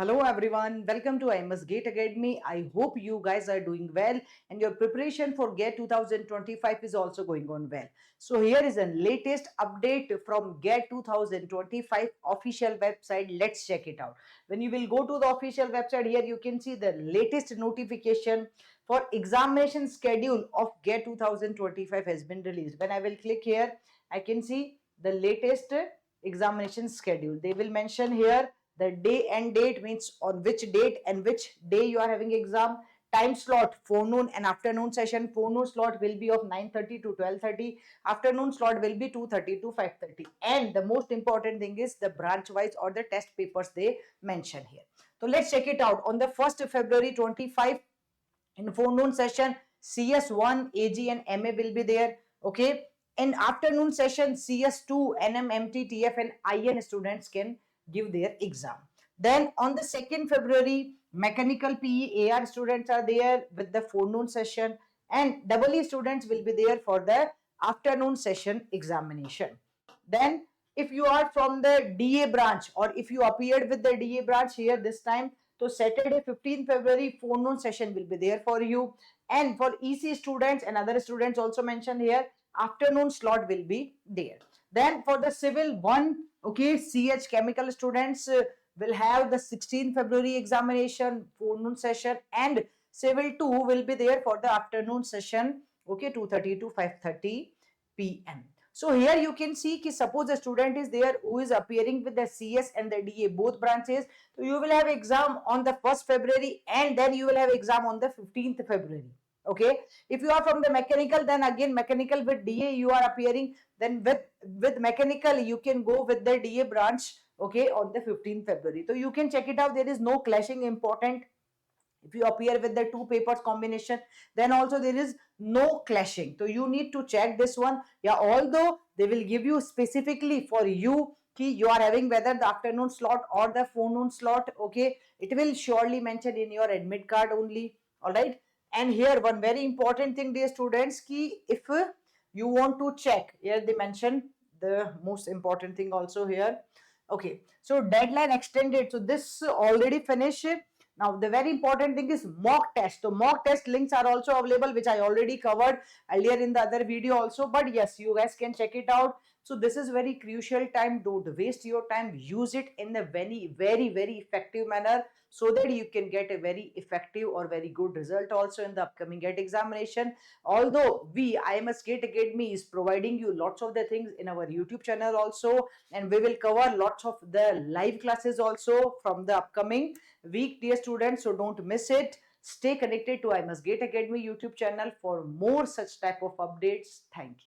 Hello everyone, welcome to IMS GATE Academy. I hope you guys are doing well and your preparation for GATE 2025 is also going on well. So here is a latest update from GATE 2025 official website. Let's check it out. When you will go to the official website, here you can see the latest notification for examination schedule of GATE 2025 has been released. When I will click here, I can see the latest examination schedule. They will mention here the day and date, means on which date and which day you are having exam. Time slot, forenoon and afternoon session. Forenoon slot will be of 9:30 to 12:30. Afternoon slot will be 2:30 to 5:30. And the most important thing is the branch wise or the test papers they mention here. So let's check it out. On the 1st February 25, in forenoon session, CS1, AG and MA will be there. Okay. In afternoon session, CS2, NM, MT, TF and IN students can give their exam. Then on the 2nd February, mechanical PE AR students are there with the forenoon session, and EE students will be there for the afternoon session examination. Then if you are from the DA branch or if you appeared with the DA branch here this time, so Saturday 15th February forenoon session will be there for you. And for EC students and other students also mentioned here, afternoon slot will be there. Then for the civil 1, okay, CH chemical students will have the 16th February examination forenoon session, and civil 2 will be there for the afternoon session, okay, 2:30 to 5:30 p.m. So here you can see कि suppose a student is there who is appearing with the CS and the DA both branches, so you will have exam on the 1st February and then you will have exam on the 15th February. Okay. If you are from the mechanical, then again mechanical with DA you are appearing. Then with mechanical you can go with the DA branch. Okay, on the 15th February. So you can check it out. There is no clashing important. If you appear with the two papers combination, then also there is no clashing. So you need to check this one. Yeah, although they will give you specifically for you you are having whether the afternoon slot or the forenoon slot. Okay, it will surely mention in your admit card only. All right. And here one very important thing, dear students, ki if you want to check, here they mention the most important thing also here. Okay, so deadline extended. So this already finished. Now the very important thing is mock test. So mock test links are also available, which I already covered earlier in the other video also. But yes, you guys can check it out. So this is very crucial time. Don't waste your time. Use it in a very effective manner, so that you can get a very effective or very good result also in the upcoming GATE examination. Although IMS GATE Academy is providing you lots of the things in our YouTube channel also, and we will cover lots of the live classes also from the upcoming week, dear students. So don't miss it. Stay connected to IMS GATE Academy YouTube channel for more such type of updates. Thank you.